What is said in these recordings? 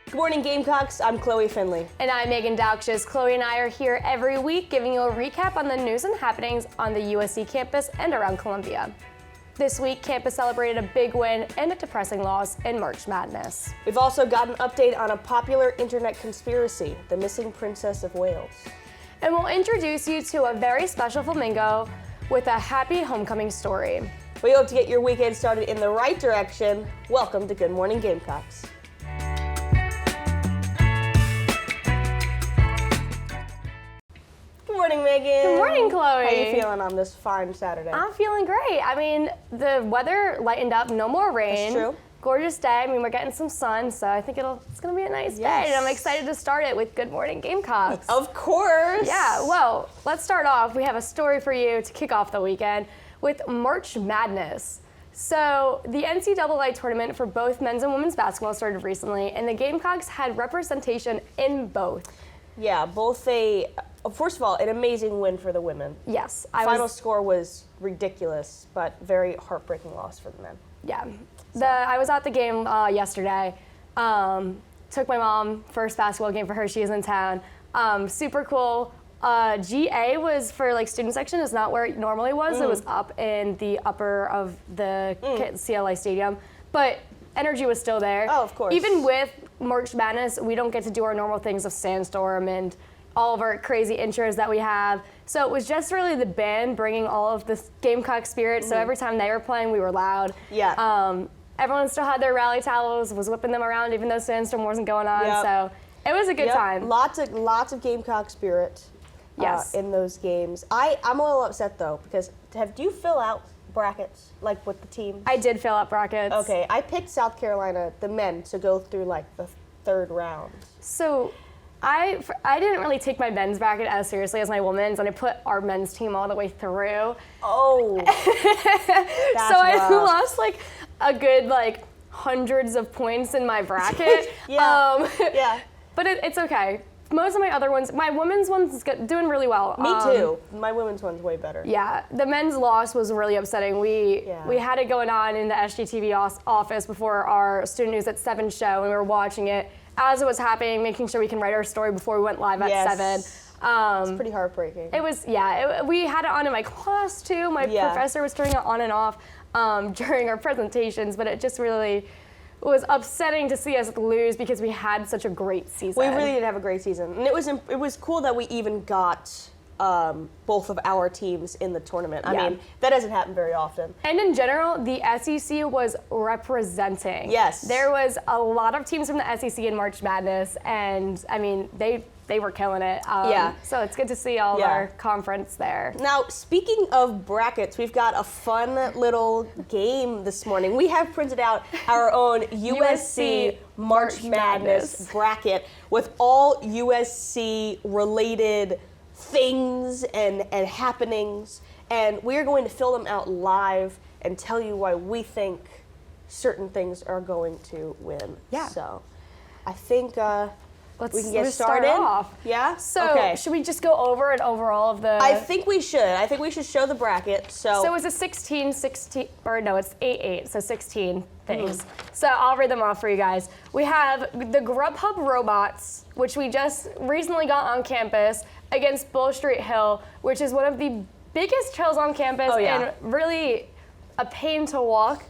Good morning, Gamecocks. I'm Chloe Findlay. And I'm Meagan Daukshus. Chloe and I are here every week giving you a recap on the news and happenings on the USC campus and around Columbia. This week, campus celebrated a big win and a depressing loss in March Madness. We've also got an update on a popular internet conspiracy, the missing Princess of Wales. And we'll introduce you to a very special flamingo with a happy homecoming story. We hope to get your weekend started in the right direction. Welcome to Good Morning Gamecocks. Good morning, Meagan. Good morning, Chloe. How are you feeling on this fine Saturday? I'm feeling great. I mean, the weather lightened up, no more rain. That's true. Gorgeous day. I mean, we're getting some sun, so I think it's going to be a nice day. And I'm excited to start it with Good Morning Gamecocks. Of course. Yeah, well, let's start off. We have a story for you to kick off the weekend with March Madness. So the NCAA tournament for both men's and women's basketball started recently, and the Gamecocks had representation in both. Yeah, first of all, an amazing win for the women. Yes. Final score was ridiculous, but very heartbreaking loss for the men. Yeah. I was at the game yesterday. Took my mom, first basketball game for her. She is in town. Super cool. GA was for like student section is not where it normally was. It was up in the upper of the CLA stadium, but energy was still there. Oh, of course. Even with March Madness, we don't get to do our normal things of Sandstorm and all of our crazy intros that we have. So it was just really the band bringing all of this Gamecock spirit. So every time they were playing, we were loud. Yeah. Everyone still had their rally towels, was whipping them around even though Sandstorm wasn't going on. Yep. So it was a good time. Lots of Gamecock spirit. Yes. In those games. I'm a little upset though because do you fill out brackets like with the team? I did fill out brackets. Okay, I picked South Carolina, the men, to go through like the third round. So I didn't really take my men's bracket as seriously as my women's, and I put our men's team all the way through. Oh, that's so I rough. lost like a good like hundreds of points in my bracket. Yeah. Yeah. But it's okay. Most of my other ones, my women's one's doing really well. Me too. My women's one's way better. Yeah, the men's loss was really upsetting. We had it going on in the SGTV office before our Student News at 7 show, and we were watching it as it was happening, making sure we can write our story before we went live at 7. It's pretty heartbreaking. It was, we had it on in my class too. My professor was turning it on and off during our presentations, but it just really was upsetting to see us lose because we had such a great season. We really did have a great season, and it was cool that we even got both of our teams in the tournament. I mean, that doesn't happen very often. And in general, the SEC was representing. Yes. There was a lot of teams from the SEC in March Madness, and I mean, they were killing it. So it's good to see all of our conference there. Now, speaking of brackets, we've got a fun little game this morning. We have printed out our own USC March Madness bracket with all USC related things and happenings, and we are going to fill them out live and tell you why we think certain things are going to win. Yeah. So I think we can get start started. Off. Yeah? So should we just go over it overall of the... I think we should. I think we should show the bracket. So it's a 16, or no, it's 8, so 16 things. So I'll read them off for you guys. We have the Grubhub robots, which we just recently got on campus, against Bull Street Hill, which is one of the biggest trails on campus and really a pain to walk.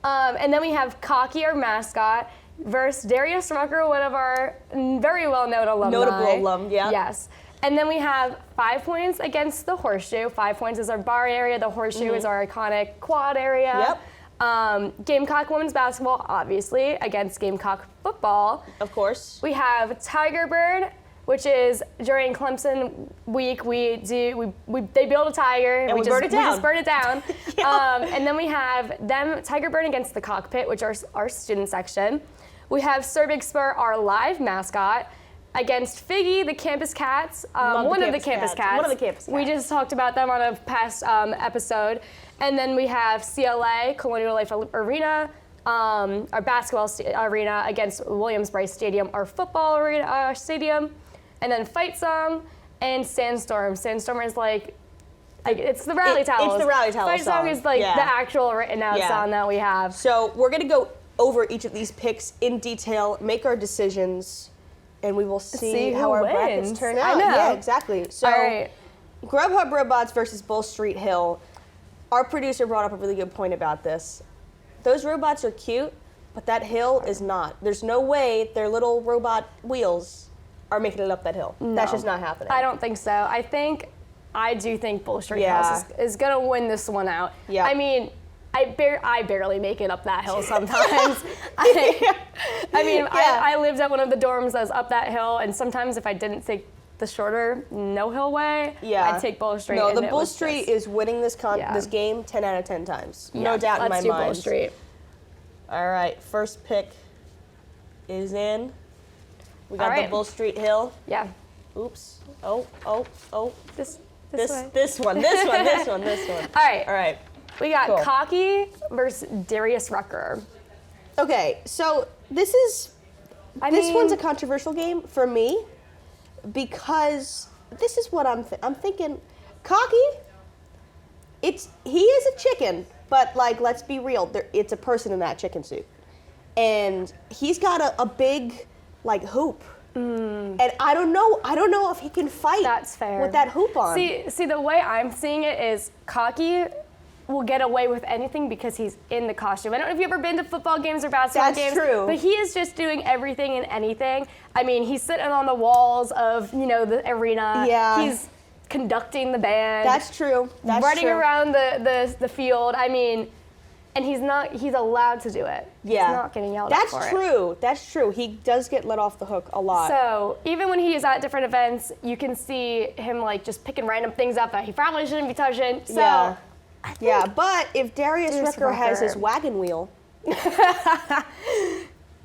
And then we have Cocky, our mascot, versus Darius Rucker, one of our very well-known alumni. Notable alum, yeah. Yes. And then we have 5 points against the Horseshoe. 5 points is our bar area. The Horseshoe is our iconic quad area. Yep. Gamecock women's basketball, obviously, against Gamecock football. Of course. We have Tiger Bird, which is during Clemson week, they build a tiger and we burn it down. We just burn it down. And then we have Tiger Bird against the Cockpit, which are our student section. We have Sir Big Spur, our live mascot, against Figgy, the Campus Cats, one of the Campus Cats. We just talked about them on a past episode. And then we have CLA, Colonial Life Arena, our basketball arena against Williams-Brice Stadium, our football arena stadium. And then Fight Song and Sandstorm. Sandstorm is like it's the Rally Towels. It's the Rally Towels Fight Song is like the actual written out song that we have. So we're gonna go over each of these picks in detail, make our decisions, and we will see how our brackets turn out. I know. Yeah, exactly. So, All right. Grubhub Robots versus Bull Street Hill. Our producer brought up a really good point about this. Those robots are cute, but that hill is not. There's no way their little robot wheels are making it up that hill. No. That's just not happening. I don't think so. I do think Bull Street Yeah. House is going to win this one out. Yeah. I mean, I barely make it up that hill sometimes. I lived at one of the dorms that was up that hill, and sometimes if I didn't take the shorter no hill way, I'd take Bull Street. No, the Bull Street is winning this game 10 out of 10 times. No doubt in my mind. Let's do Bull Street. All right, first pick is in. We got the Bull Street Hill. Yeah. Oops. Oh. This one. All right. We got Cocky versus Darius Rucker. Okay, so this one's a controversial game for me because this is what I'm thinking. Cocky, he is a chicken, but like let's be real, it's a person in that chicken suit, and he's got a big like hoop. And I don't know if he can fight. That's fair. With that hoop on. See, the way I'm seeing it is Cocky will get away with anything because he's in the costume. I don't know if you've ever been to football games or basketball games. That's true. But he is just doing everything and anything. I mean, he's sitting on the walls of, the arena. Yeah. He's conducting the band. That's true. Running around the field. I mean, and he's allowed to do it. Yeah. He's not getting yelled at for it. That's true. He does get let off the hook a lot. So even when he is at different events, you can see him like just picking random things up that he probably shouldn't be touching. So yeah, but if Darius Rucker has his wagon wheel,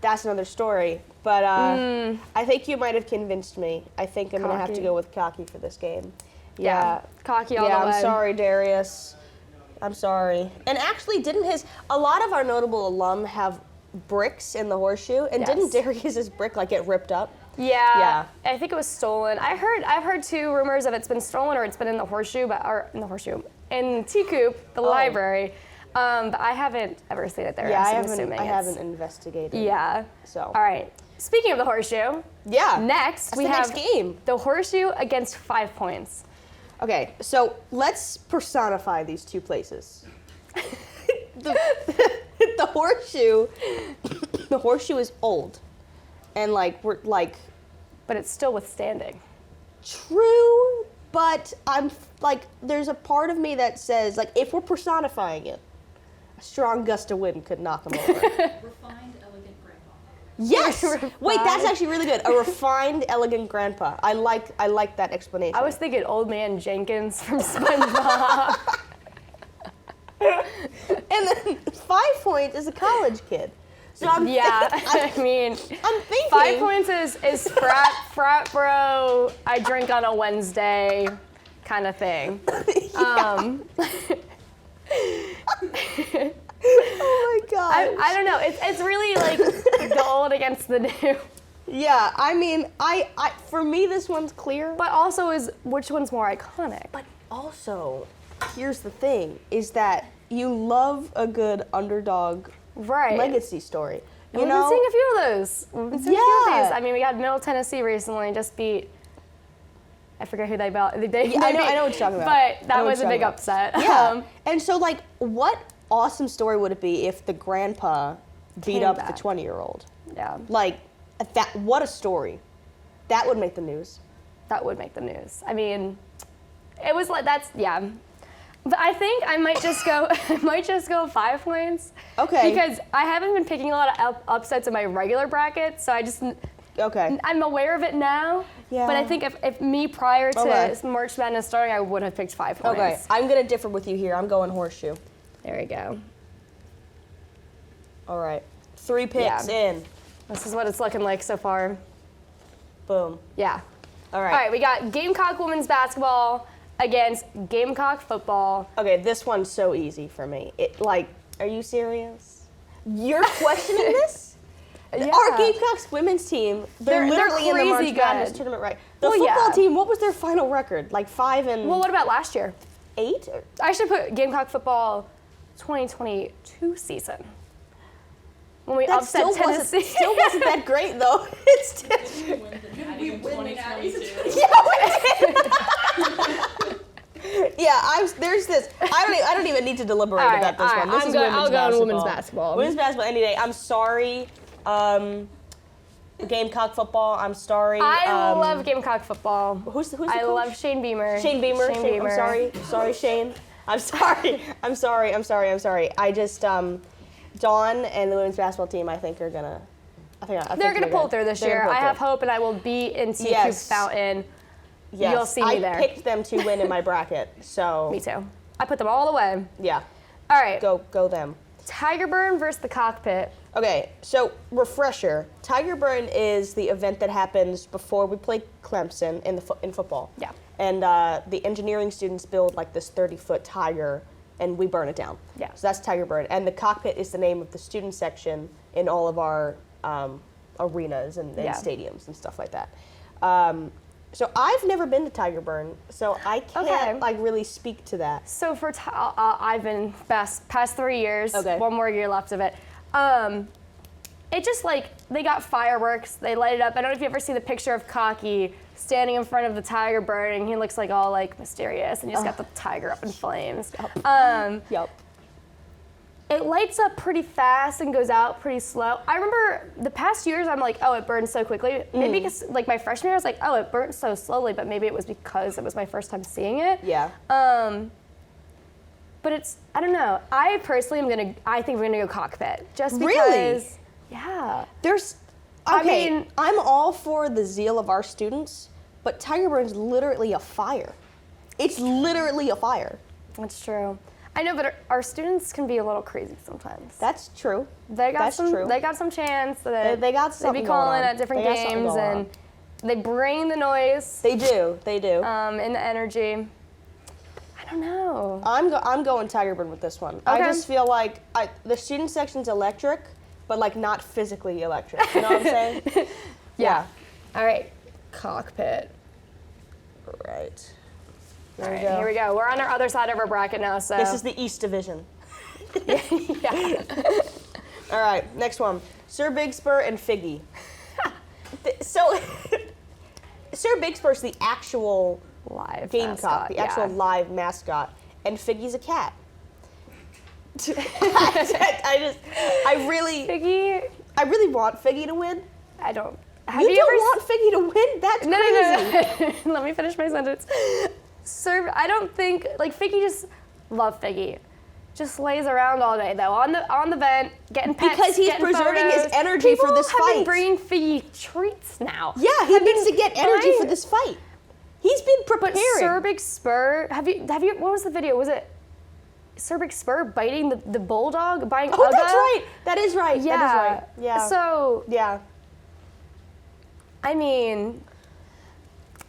that's another story. But I think you might have convinced me. I think I'm going to have to go with Cocky for this game. Yeah. Cocky all the way. I'm sorry, Darius. I'm sorry. And actually, a lot of our notable alum have bricks in the horseshoe, and didn't Darius's brick like get ripped up? Yeah. I think it was stolen. I've heard two rumors of it's been stolen or it's been in the horseshoe, in T-Coop, the library. But I haven't ever seen it there. Yeah, I haven't investigated. Yeah. So. All right. Speaking of the horseshoe. Yeah. Next, we have next game. The horseshoe against 5 points. Okay, so let's personify these two places. the horseshoe is old, and but it's still withstanding. True, but I'm like, there's a part of me that says, like, if we're personifying it, a strong gust of wind could knock him over. Refined, elegant grandpa. Yes. Wait, that's actually really good. A refined, elegant grandpa. I like that explanation. I was thinking Old Man Jenkins from SpongeBob. And then 5 points is a college kid. So I'm thinking 5 points is frat bro, I drink on a Wednesday kind of thing. Oh my god. I don't know. It's really like the old against the new. Yeah, I mean, I for me this one's clear. But also is which one's more iconic? But also, here's the thing: is that you love a good underdog legacy story. We've been seeing a few of those. I mean, we got Middle Tennessee recently just beat. I forget who they beat. I know what you're talking about. But that was a big upset. Yeah. And so, like, what awesome story would it be if the grandpa beat up the 20-year-old? Yeah. Like, what a story. That would make the news. That would make the news. I mean, it was like, But I think I might just go 5 points. Okay. Because I haven't been picking a lot of upsets in my regular bracket, so I'm aware of it now. Yeah. But I think if me prior to March Madness starting, I would have picked 5 points. Okay. I'm gonna differ with you here. I'm going horseshoe. There we go. All right. 3 picks in. This is what it's looking like so far. Boom. Yeah. All right. All right. We got Gamecock women's basketball against Gamecock football. Okay, this one's so easy for me. Are you serious? You're questioning this? Yeah. Our Gamecocks women's team, they're literally in the March Madness tournament, right? The football team, what was their final record? Like 5-8? Well, what about last year? I should put Gamecock football 2022 season. when we That upset Tennessee. still wasn't that great though. It's still, We win the Natty in 2022. yeah, there's this. I don't even need to deliberate All right, about this all one. right, This is I'll go on women's basketball. Women's basketball any day. I'm sorry. Gamecock football. I'm sorry. I love Gamecock football. Who's the I coach? love Shane Beamer. Shane Beamer. I'm sorry, Shane. I'm sorry. I just Dawn and the women's basketball team. I think are gonna. They're gonna pull through this year. I have hope, and I will be in TQ Fountain. Yes, You'll see me there. I picked them to win in my bracket, so. Me too. I put them all the way. Yeah. All right. Go them. Tiger Burn versus the Cockpit. Okay, so refresher. Tiger Burn is the event that happens before we play Clemson in football. Yeah. And the engineering students build like this 30-foot tiger, and we burn it down. Yeah. So that's Tiger Burn. And the Cockpit is the name of the student section in all of our arenas and stadiums and stuff like that. So I've never been to Tiger Burn, so I can't like really speak to that. So for I've been past 3 years. Okay. 1 more year left of it. It just like they got fireworks. They light it up. I don't know if you ever see the picture of Cocky standing in front of the Tiger Burn, and he looks like all like mysterious, and you just got the tiger up in flames. Yep. It lights up pretty fast and goes out pretty slow. I remember the past years, I'm like, oh, it burns so quickly. Maybe because, like, my freshman year, I was like, oh, it burnt so slowly, but maybe it was because it was my first time seeing it. Yeah. But it's, I don't know. I personally I think we're gonna go Cockpit. Just because. Really? Yeah. Okay, I'm all for the zeal of our students, but Tiger Burn's literally a fire. It's literally a fire. That's true. I know, but our students can be a little crazy sometimes. That's true. They got true. They got some chance. They got something They be calling going on. at different They got something games, going and they bring the noise. They do. And the energy. I don't know. I'm going Tiger Burn with this one. Okay. I just feel like the student section's electric, but like not physically electric. You know what I'm saying? Yeah. All right. Cockpit. Right. All right, here we go. We're on our other side of our bracket now, so. This is the East Division. Yeah. All right, next one. Sir Big Spur and Figgy. So, Sir Big Spur's the actual Live Gamecock, mascot, the actual yeah. live mascot, and Figgy's a cat. I really want Figgy to win. I don't. You don't want Figgy to win? That's crazy. No. Let me finish my sentence. Sir, I don't think, like, Figgy love Figgy. Just lays around all day though, on the vent, getting pets, because he's getting preserving photos. his energy for this People have been fight. bringing Figgy treats now. Yeah, he needs to get energy for this fight. He's been preparing. But Sir Big Spur, have you? What was the video? Was it Sir Big Spur biting the bulldog, biting Ugga? That's right. That is right. Yeah. That is right. Yeah. So yeah. I mean,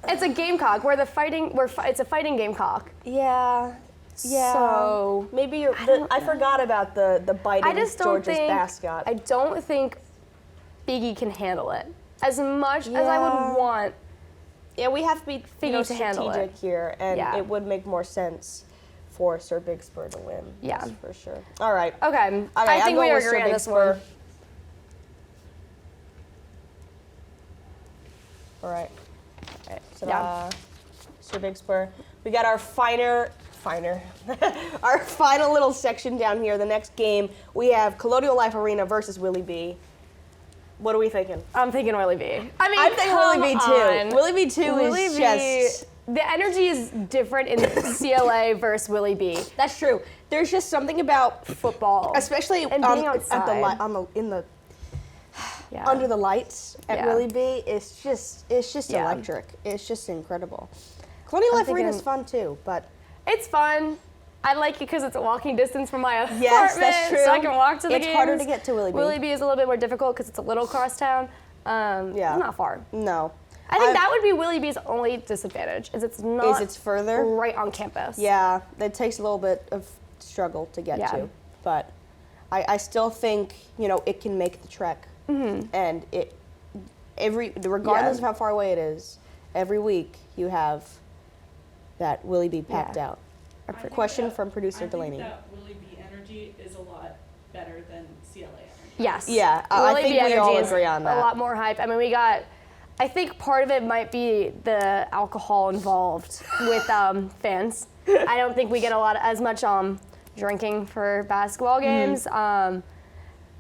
it's a gamecock. It's a fighting gamecock. Yeah. Yeah. So maybe I forgot about the biting I just don't George's mascot. I don't think Figgy can handle it as much as I would want. Yeah, we have to be Figgy to handle strategic here, and Yeah. it would make more sense for Sir Big Spur to win. Yeah. That's for sure. All right. Okay. I I'm think we going with agree Sir on Big this Spur. one. All right. So, Yeah. Sir Big Spur. We got our our final little section down here. The next game, we have Colonial Life Arena versus Willie B. What are we thinking? I'm thinking Willie B. I mean, I'm thinking Willie B too. on. Willie B too Willie is B, just. the energy is different in CLA versus Willie B. That's true. There's just something about Football, especially and on, being at the outside. Yeah. under the lights at Yeah. Willie B. It's just Yeah. electric. It's just incredible. Colonial Life Arena is thinking- fun too, but It's fun. I like it because it's a walking distance from my apartment. Yes, that's true. So I can walk to the It's games. harder to get to Willie B. Willie B is a little bit more difficult because it's a little cross town. Yeah. It's not far. no. I think that would be Willie B's only disadvantage, is it's not Is it's further? right on campus. Yeah, it takes a little bit of struggle to get Yeah. to, but I still think it can make the trek, and regardless of how far away it is, every week you have that Willie B packed Yeah. out. A question from producer Delaney. I think that Willie B energy is a lot better than CLA energy. Yes. Yeah, I Willie think B we all energy is agree on that. A lot more hype. I mean, I think part of it might be the alcohol involved with fans. I don't think we get as much drinking for basketball games.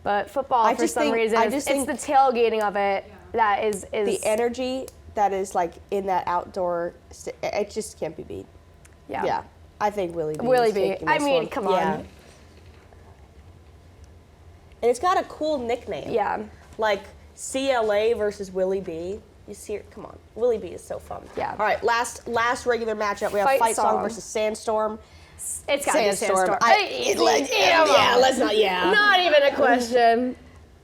But football, for some reason, it's the tailgating of it that is the energy that is like in that outdoor. It just can't be beat. Yeah. I think Willie B. Willie B. I mean, come on. Yeah. And it's got a cool nickname. Yeah. Like CLA versus Willie B. You see it? Come on. Willie B is so fun. Yeah. All right, last regular matchup. We have Fight Song versus Sandstorm. It's got to be Sandstorm. Let's not. Yeah. Not even a question.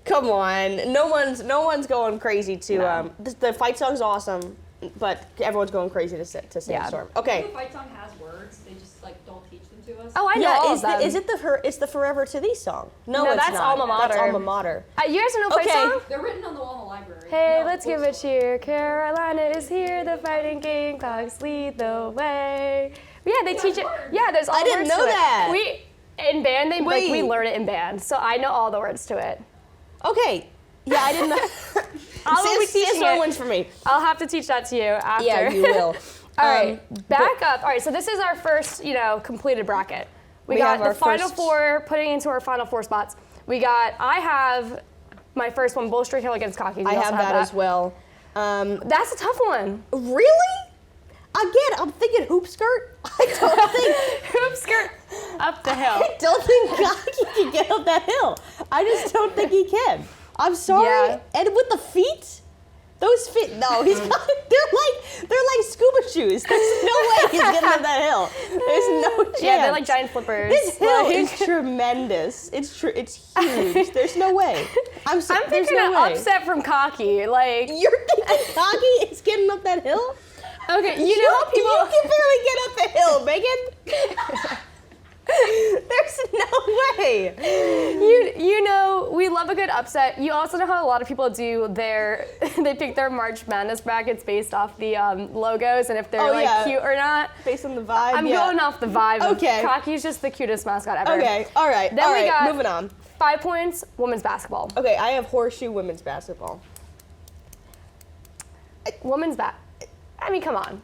Come on. No one's going crazy to. The Fight Song's awesome, but everyone's going crazy to Sandstorm. Okay. The Fight Song has words. They just like don't teach them to us. Oh, I know all of them. Is it it's the Forever to Thee song? No, it's that's not. Alma Mater. That's Alma Mater. You guys don't know Fight Song? They're written on the wall in the library. Hey, let's give a cheer. Carolina is here. The fighting Gamecocks lead the way. Yeah, they teach it. Yeah, there's all I didn't words know to that. It. In band, we learn it in band, so I know all the words to it. Okay. Yeah, I didn't know. I'll be teaching Sandstorm it. wins for me. I'll have to teach that to you after. Yeah, you will. All right, back up. All right, so this is our first, completed bracket. We got the final four, putting into our final four spots. I have my first one, Bull Street Hill against Cocky. I have that as well. That's a tough one. Really? Again, I'm thinking hoop skirt. I don't think hoop skirt up the hill. I don't think Cocky can get up that hill. I just don't think he can. I'm sorry. Yeah. And with the feet, those feet. No, they're like scuba shoes. There's no way he's getting up that hill. There's no chance. Yeah, they're like giant flippers. This hill is tremendous. It's huge. There's no way. I'm thinking an upset from Cocky. Like you're thinking Cocky is getting up that hill? Okay, you know how people you can barely get up the hill, Meagan. There's no way. We love a good upset. You also know how a lot of people do they pick their March Madness brackets based off the logos and if they're cute or not. Based on the vibe. I'm going off the vibe. Okay. Cocky's just the cutest mascot ever. Okay, all right. Then we got moving on. 5 points, women's basketball. Okay, I have horseshoe women's basketball. I mean, come on.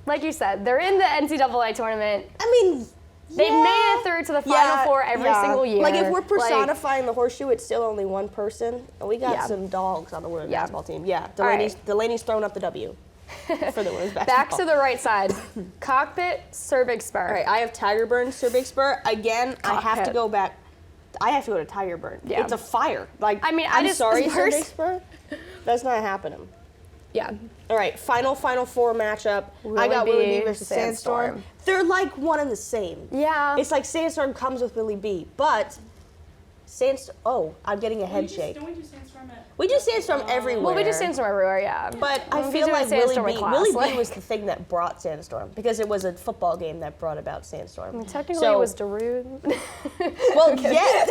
Like you said, they're in the NCAA tournament. I mean, they've made it through to the Final Four every single year. Like, if we're personifying the horseshoe, it's still only one person. And we got some dogs on the women's basketball team. Yeah, Delaney's throwing up the W for the women's basketball. Back to the right side. Cockpit, Cervix Spur. All right, I have Tiger Burn, Cervix Spur. Again, I have to go back. I have to go to Tiger Burn. Yeah. It's a fire. Like, I'm sorry, Cervix Spur. That's not happening. Yeah. All right, final four matchup. I got Willie B versus Sandstorm. They're like one and the same. Yeah. It's like Sandstorm comes with Willie B, but Sandstorm. Oh, I'm getting a head shake. Don't we do Sandstorm We do Sandstorm everywhere. Well, we do Sandstorm everywhere, yeah. But I feel like Willie B was the thing that brought Sandstorm because it was a football game that brought about Sandstorm. I mean, technically, it was Darude. Well, yeah.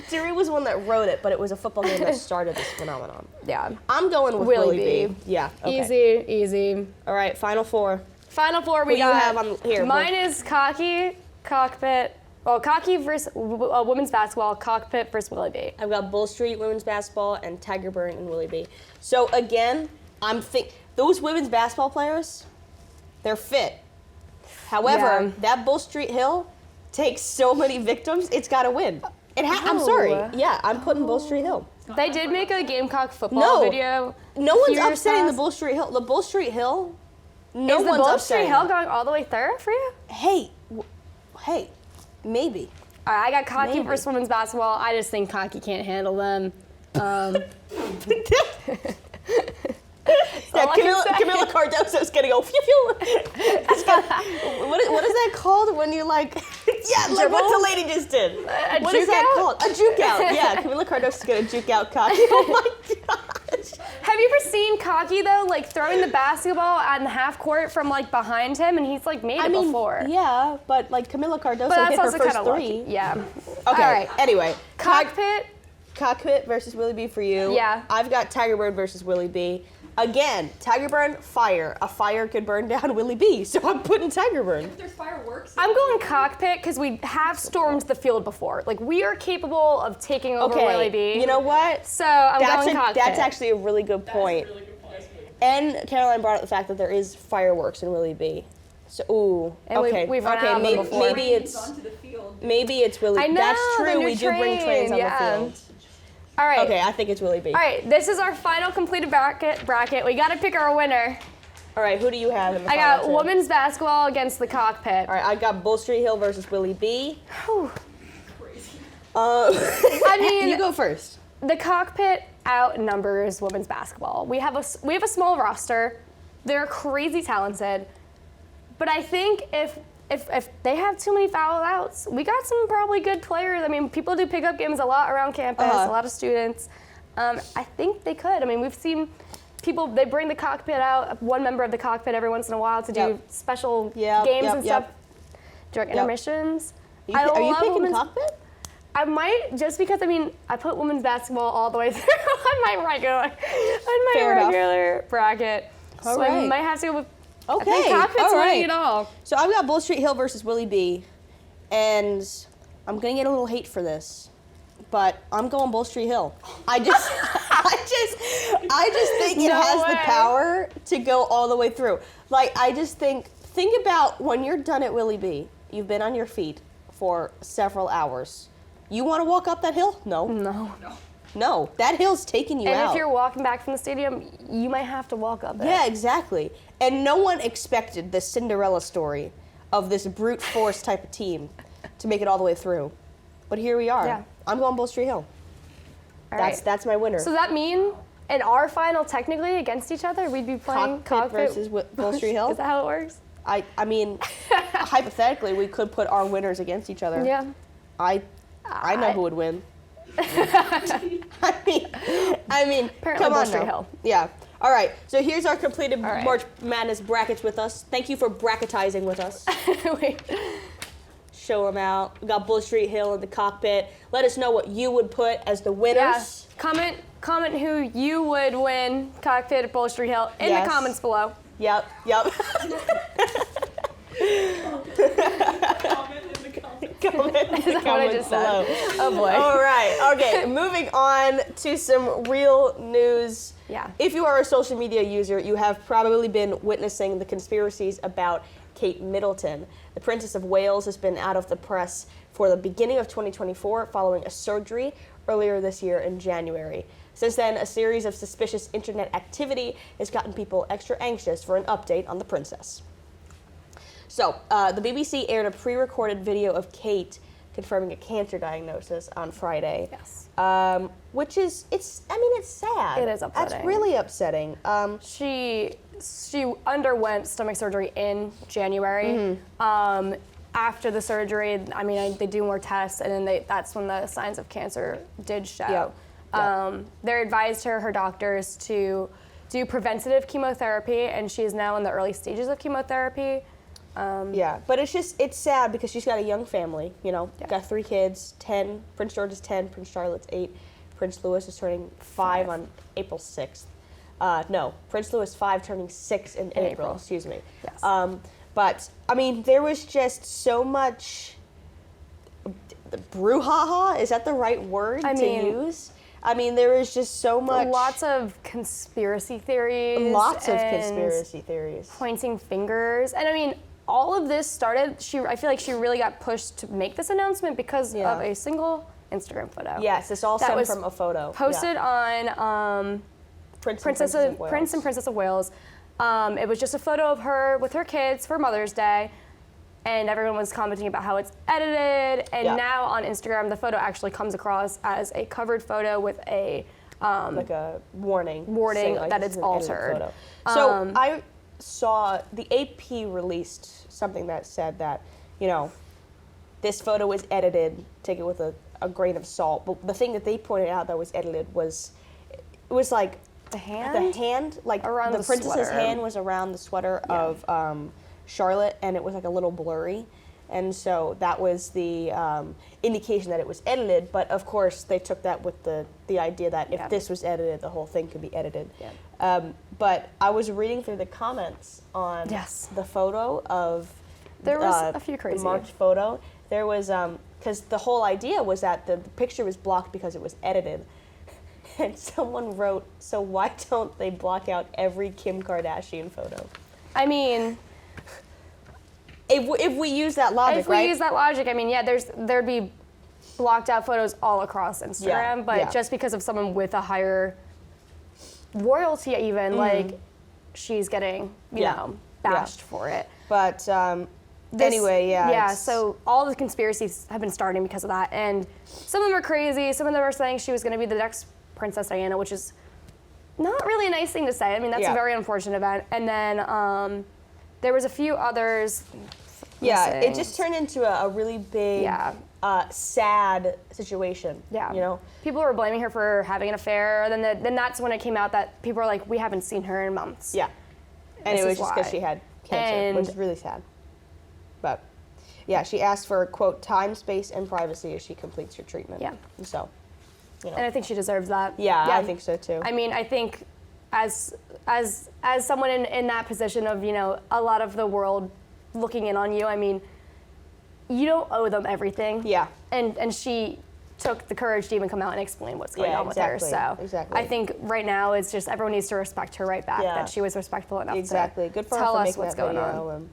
Darude was one that wrote it, but it was a football game that started this phenomenon. Yeah. I'm going with Willie B. Yeah. Okay. Easy. All right, final four. Final four, we got. You have on here? Mine is Cocky, Cockpit. Well, Cocky versus women's basketball, Cockpit versus Willie B. I've got Bull Street women's basketball and Tiger Burn and Willie B. So again, those women's basketball players, they're fit. However, that Bull Street Hill takes so many victims, it's got to win. I'm sorry. Yeah, I'm putting Bull Street Hill. They did make a Gamecock football video. No one's upsetting the Bull Street Hill. The Bull Street Hill, no one's upsetting. Is the Bull Street Hill going all the way through for you? Hey, maybe. All right, I got Cocky versus women's basketball. I just think Cocky can't handle them. Camila Cardoso's gonna go pew pew. What is that called when you like? Yeah, like what Delaney just did. What is that called? A juke out. Yeah, Camila Cardoso's gonna juke out Cocky. Oh my gosh. Have you ever seen Cocky though, like throwing the basketball on the half court from like behind him, and he's like made it before. Yeah, but like Camila Cardoso hit her first three. Yeah. Okay. All right. Anyway, Cockpit. Cockpit versus Willie B for you. Yeah. I've got Tiger Bird versus Willie B. Again, Tiger Bird, fire. A fire could burn down Willie B, so I'm putting Tiger Bird. If there's fireworks. I'm going Cockpit because we have stormed the field before. Like, we are capable of taking over Willie B. You know what? So I'm going Cockpit. That's actually a really good point. That's a really good point. And Caroline brought up the fact that there is fireworks in Willie B. So, ooh, And okay. we've run okay, out of them before. maybe it's Onto the field. maybe it's Willie. I know, That's the true. new We do bring trains on train, the field. All right. Okay, I think it's Willie B. All right, this is our final completed bracket. We got to pick our winner. All right, who do you have in the I final got two? women's basketball against the Cockpit. All right, I got Bull Street Hill versus Willie B. Whew. Crazy. I mean, You go first. the Cockpit outnumbers women's basketball. We have a small roster. They're crazy talented, but I think if they have too many foul outs, we got some probably good players. I mean, people do pickup games a lot around campus. A lot of students. I think they could. I mean, we've seen people. They bring the Cockpit out. One member of the Cockpit every once in a while to do special games and stuff during intermissions. Are you picking women's- Cockpit? I might, just because, I mean, I put women's basketball all the way through on my regular bracket. All so right. I might have to go with, I Okay, think Cockpit's all right. winning it all. So I've got Bull Street Hill versus Willie B, and I'm gonna get a little hate for this, but I'm going Bull Street Hill. I just think it No has the way. power to go all the way through. Like, I just think about when you're done at Willie B, you've been on your feet for several hours. You want to walk up that hill? No. No, that hill's taking you And out. if you're walking back from the stadium, you might have to walk up it. Yeah, exactly. And no one expected the Cinderella story of this brute force type of team to make it all the way through. But here we are. Yeah. I'm going Bull Street Hill. All right. That's my winner. So does that mean in our final, technically, against each other, we'd be playing Cockpit versus Bull Street Hill? Is that how it works? I mean, hypothetically, we could put our winners against each other. Yeah. I know who would win. I mean, Apparently come Bull on Street now. Hill. Yeah. All right. So here's our completed All right. March Madness brackets with us. Thank you for bracketizing with us. Wait. Show them out. We got Bull Street Hill in the Cockpit. Let us know what you would put as the winners. Yeah. Comment who you would win Cockpit at Bull Street Hill in Yes. the comments below. Yep. Comment in the comments. Comment in the Is that what I comments just below. said? Oh boy. All right. Okay. Moving on to some real news. Yeah. If you are a social media user, you have probably been witnessing the conspiracies about Kate Middleton. The Princess of Wales has been out of the press for the beginning of 2024 following a surgery earlier this year in January. Since then, a series of suspicious internet activity has gotten people extra anxious for an update on the princess. So, the BBC aired a pre-recorded video of Kate confirming a cancer diagnosis on Friday. Yes. Which is, it's sad. It is upsetting. That's really upsetting. She underwent stomach surgery in January. After the surgery, I mean, they do more tests, and then that's when the signs of cancer did show. They advised her doctors, to do preventative chemotherapy, and she is now in the early stages of chemotherapy. Yeah, but it's sad because she's got a young family, got 3 kids, 10, Prince George is 10, Prince Charlotte's 8, Prince Louis is turning 5 on April 6th. No, Prince Louis 5 turning 6 in April, excuse me. Yes. But, I mean, there was just so much brouhaha, is that the right word to use? I mean, there was just so much. Lots of conspiracy theories. Lots of and conspiracy theories. pointing fingers. And I mean, all of this started, I feel like she really got pushed to make this announcement because of a single Instagram photo. Yes, this all That stemmed was from a photo. Posted on Prince and Princess of Wales. It was just a photo of her with her kids for Mother's Day, and everyone was commenting about how it's edited. And now on Instagram, the photo actually comes across as a covered photo with a like a warning saying, like, that this it's is an edited altered. photo. So I saw the AP released something that said that, this photo was edited, take it with a grain of salt. But the thing that they pointed out that was edited was, it was like the hand, like around the the princess's sweater. hand was around the sweater of Charlotte, and it was like a little blurry. And so that was the indication that it was edited. But of course, they took that with the idea that if this was edited, the whole thing could be edited. Yeah. But I was reading through the comments on the photo of there was a few crazy. The March photo. There was because the whole idea was that the picture was blocked because it was edited. And someone wrote, so why don't they block out every Kim Kardashian photo? I mean, if we use that logic, if we use that logic, I mean, there'd be blocked out photos all across Instagram, but just because of someone with a higher royalty, even like she's getting you know bashed for it. But anyway, so all the conspiracies have been starting because of that, and some of them are crazy. Some of them are saying she was going to be the next Princess Diana, which is not really a nice thing to say. I mean, that's a very unfortunate event. And then there was a few others. Yeah, it just turned into a really big, sad situation. Yeah, you know, people were blaming her for having an affair. Then that's when it came out that people were like, we haven't seen her in months. Yeah, and it was just because she had cancer, which is really sad. But yeah, she asked for quote time, space, and privacy as she completes her treatment. Yeah, and so. You know. And I think she deserves that. Yeah, I think so too. I mean, I think as someone in that position of, you know, a lot of the world looking in on you, I mean, you don't owe them everything. Yeah. And she took the courage to even come out and explain what's going on with her. So I think right now it's just everyone needs to respect her right back, that she was respectful enough to Good for tell her for us what's going on.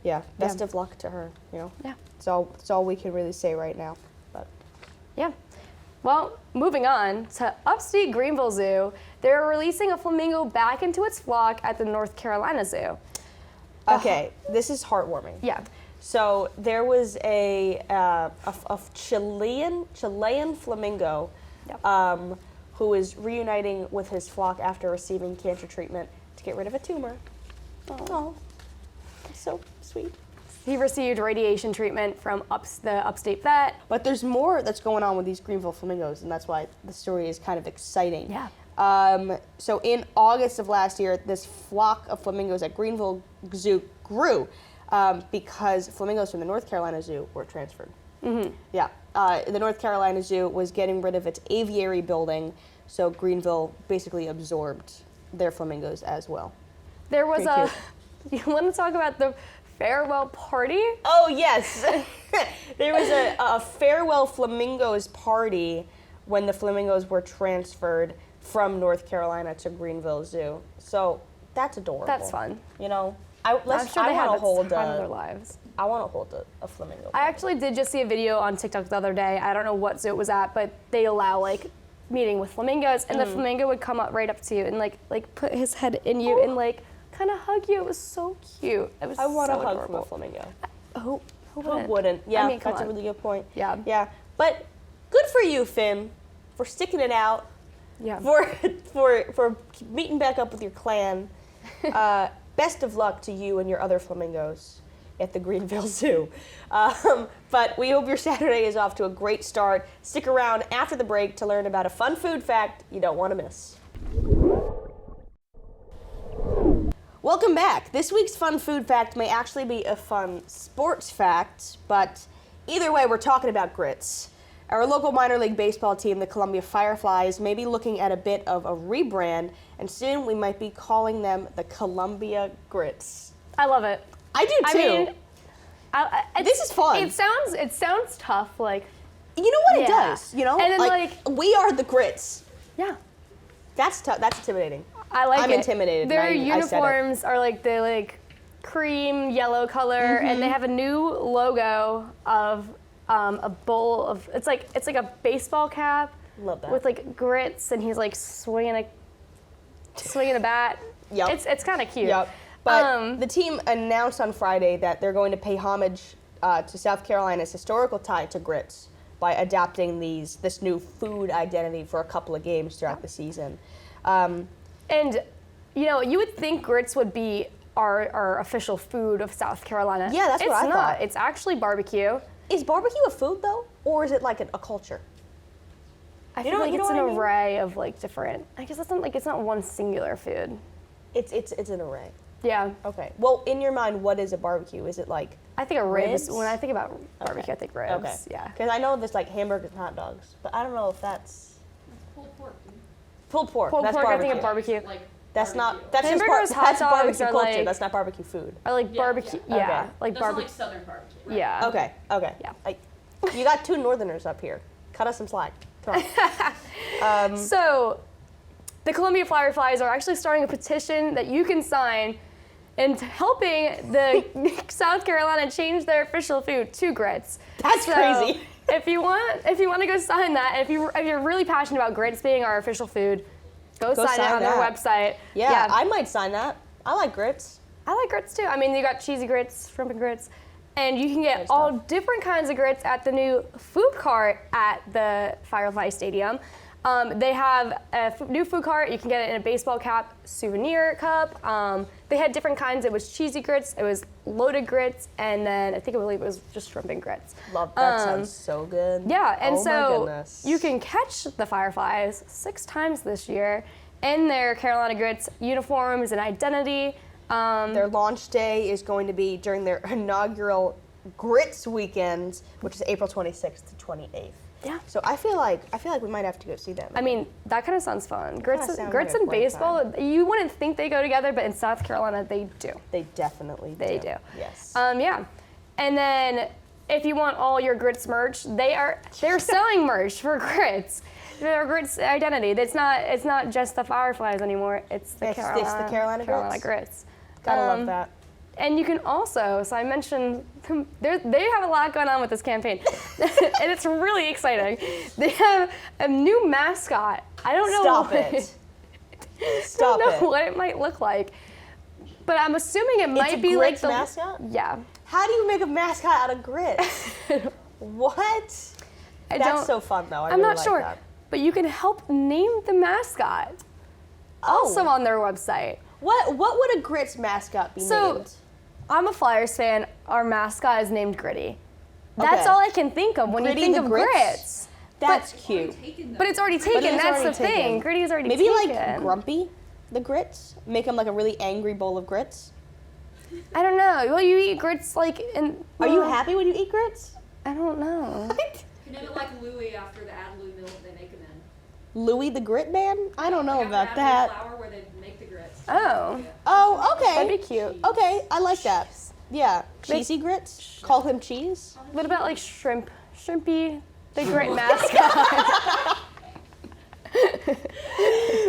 And, best of luck to her, you know. Yeah. It's all we can really say right now. But yeah. Well, moving on to upstate Greenville Zoo, they're releasing a flamingo back into its flock at the North Carolina Zoo. Okay, this is heartwarming. Yeah. So there was a Chilean flamingo who is reuniting with his flock after receiving cancer treatment to get rid of a tumor. Oh, so sweet. He received radiation treatment from the upstate vet. But there's more that's going on with these Greenville flamingos, and that's why the story is kind of exciting. Yeah. So in August of last year, this flock of flamingos at Greenville Zoo grew because flamingos from the North Carolina Zoo were transferred. Mm-hmm. Yeah. The North Carolina Zoo was getting rid of its aviary building, so Greenville basically absorbed their flamingos as well. There was you want to talk about the farewell party? Oh, yes. There was a farewell flamingos party when the flamingos were transferred from North Carolina to Greenville Zoo. So that's adorable. That's fun. You know, I I'm sure they had the time of their lives. I want to hold a flamingo party. I actually did just see a video on TikTok the other day. I don't know what zoo it was at, but they allow like meeting with flamingos, and the flamingo would come up right up to you and like put his head in you and like kind of hug you. It was so cute. It was I want so a hug adorable. from a flamingo. Who Who wouldn't? Yeah, I mean, come that's on. a really good point. Yeah. Yeah. But good for you, Finn, for sticking it out. Yeah. For meeting back up with your clan. Best of luck to you and your other flamingos at the Greenville Zoo. But we hope your Saturday is off to a great start. Stick around after the break to learn about a fun food fact you don't want to miss. Welcome back. This week's fun food fact may actually be a fun sports fact, but either way, we're talking about grits. Our local minor league baseball team, the Columbia Fireflies, may be looking at a bit of a rebrand, and soon we might be calling them the Columbia Grits. I love it. I do too. I mean, this is fun. It sounds tough, like. You know what? It does. You know, and then like we are the Grits. Yeah. That's tough. That's intimidating. I'm intimidated. Their uniforms are like the cream yellow color, and they have a new logo of a bowl of it's like a baseball cap. Love that. With like grits, and he's like swinging a bat. Yep. It's kind of cute. Yep. But the team announced on Friday that they're going to pay homage to South Carolina's historical tie to grits by adapting this new food identity for a couple of games throughout the season. And, you know, you would think grits would be our official food of South Carolina. Yeah, that's what I thought. It's not. It's actually barbecue. Is barbecue a food, though? Or is it like a culture? I feel like it's an array of, like, different... I guess it's not one singular food. It's an array. Yeah. Okay. Well, in your mind, what is a barbecue? Is it like I think of ribs. Ribs? When I think about barbecue, Okay. I think ribs. Okay. Yeah. Because I know there's like hamburgers and hot dogs, but I don't know if that's Pulled pork. Dude. pulled pork. Pulled that's pork, I barbecue. think of barbecue. Like That's barbecue. not. That's just Hamburgers, hot that's dogs barbecue are culture. like- That's not barbecue food. Or like Yeah, barbecue. yeah. Yeah. Okay. Like That's not barbecue. like southern barbecue. Right? Yeah. Okay. Okay. Yeah. You got two Northerners up here. Cut us some slack. Come on. So, the Columbia Fireflies are actually starting a petition that you can sign and helping the South Carolina change their official food to grits. That's crazy. If you want to go sign that, if you're really passionate about grits being our official food, go sign it sign on their that. website. Yeah, I might sign that. I like grits. I like grits too. I mean, you got cheesy grits, shrimp and grits, and you can get Good all stuff. different kinds of grits at the new food cart at the Firefly Stadium. They have a new food cart. You can get it in a baseball cap souvenir cup. They had different kinds. It was cheesy grits, it was loaded grits, and then I believe it was just shrimp and grits. Love that. Sounds so good. Yeah, and oh my so goodness. you can catch the Fireflies 6 times this year in their Carolina Grits uniforms and identity. Their launch day is going to be during their inaugural Grits weekend, which is April 26th to 28th. Yeah. So I feel like we might have to go see them. I mean, that kind of sounds fun. Grits, sounds grits like a and great baseball, you wouldn't think they go together, but in South Carolina, they do. They definitely They do. Yes. Yeah. And then if you want all your grits merch, they're selling merch for grits. Their grits identity. It's not just the Fireflies anymore. It's the Carolina Carolina Grits. grits. Gotta love that. And you can also, so I mentioned, they have a lot going on with this campaign, and it's really exciting. They have a new mascot. I don't know. Stop it. Stop I don't know it. what it might look like, but I'm assuming it might It's a be like grits the mascot? Yeah. How do you make a mascot out of grits? What? That's so fun though. I'm really not like sure, that. but you can help name the mascot. Also on their website. What would a grits mascot be So, named? I'm a Flyers fan. Our mascot is named Gritty. That's Okay. all I can think of when Gritty you think the of Grits? grits. That's Already cute. taken, though. But it's already taken. it's That's already the thing. taken. Gritty's already Maybe taken. like Grumpy, the grits. Make him like a really angry bowl of grits. I don't know. Well, you eat grits like in. Are you well, happy when you eat grits? I don't know. You name it like Louis after the Adloo milk they make him in. Louis the Grit Man? I don't know Like about after Adloo that. flour where they make the grits. Oh. Yeah. Oh, okay. That'd be cute. Okay, I like that. Yeah, cheesy grits. Call him cheese. What about like Shrimpy, the grit mascot?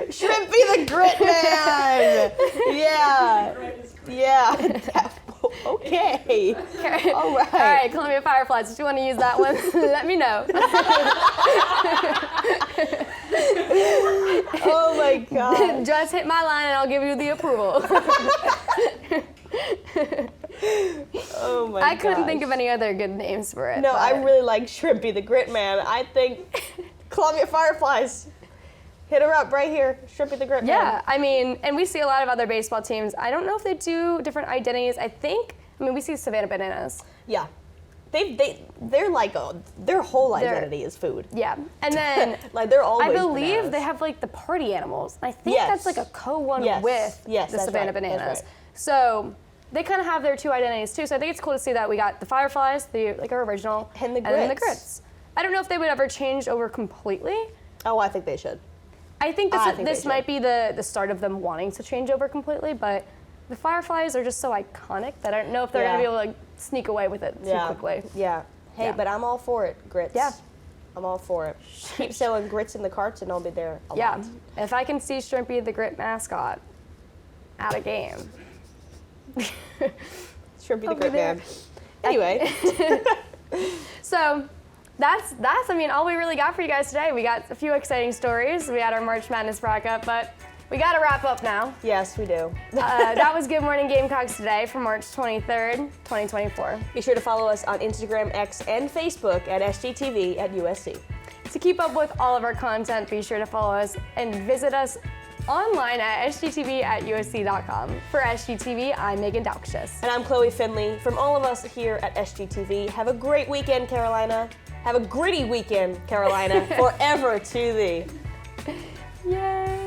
Shrimpy the Grit Man. Yeah, yeah. Okay. All right. All right, Columbia Fireflies. If you want to use that one, let me know. Oh my God. Just hit my line and I'll give you the approval. Oh my. I couldn't gosh. think of any other good names for it. No, I but- really like Shrimpy the Grit Man. I think Columbia Fireflies. Hit her up right here, Shrimpy the Grit Man. Yeah, I mean, and we see a lot of other baseball teams. I don't know if they do different identities. I mean, we see Savannah Bananas. Yeah. They're like their whole identity is food. Yeah, and then Like they're always. I believe bananas. they have like the party animals. I think Yes. that's like a co-one Yes. with Yes, the that's Savannah right. That's Bananas. right. So they kind of have their two identities too. So I think it's cool to see that we got the Fireflies, our original, And the then the Grits. Grits. I don't know if they would ever change over completely. Oh, I think they should. I think I think this they might be the start of them wanting to change over completely, but the Fireflies are just so iconic that I don't know if they're Yeah. gonna be able to like, sneak away with it too quickly. Yeah. Hey, Yeah. but I'm all for it, grits. Yeah. I'm all for it. Keep selling grits in the carts and I'll be there a Yeah, lot. if I can see Shrimpy the Grit mascot at a game. Shrimpy the I'll be Grit there. Man. Anyway. So that's I mean all we really got for you guys today. We got a few exciting stories. We had our March Madness bracket, but we got to wrap up now. Yes, we do. That was Good Morning Gamecocks today for March 23rd, 2024. Be sure to follow us on Instagram, X, and Facebook at SGTV at USC. To keep up with all of our content, be sure to follow us and visit us online at sgtv@usc.com. For SGTV, I'm Meagan Daukshus. And I'm Chloe Findlay. From all of us here at SGTV, have a great weekend, Carolina. Have a gritty weekend, Carolina. Forever to thee. Yay!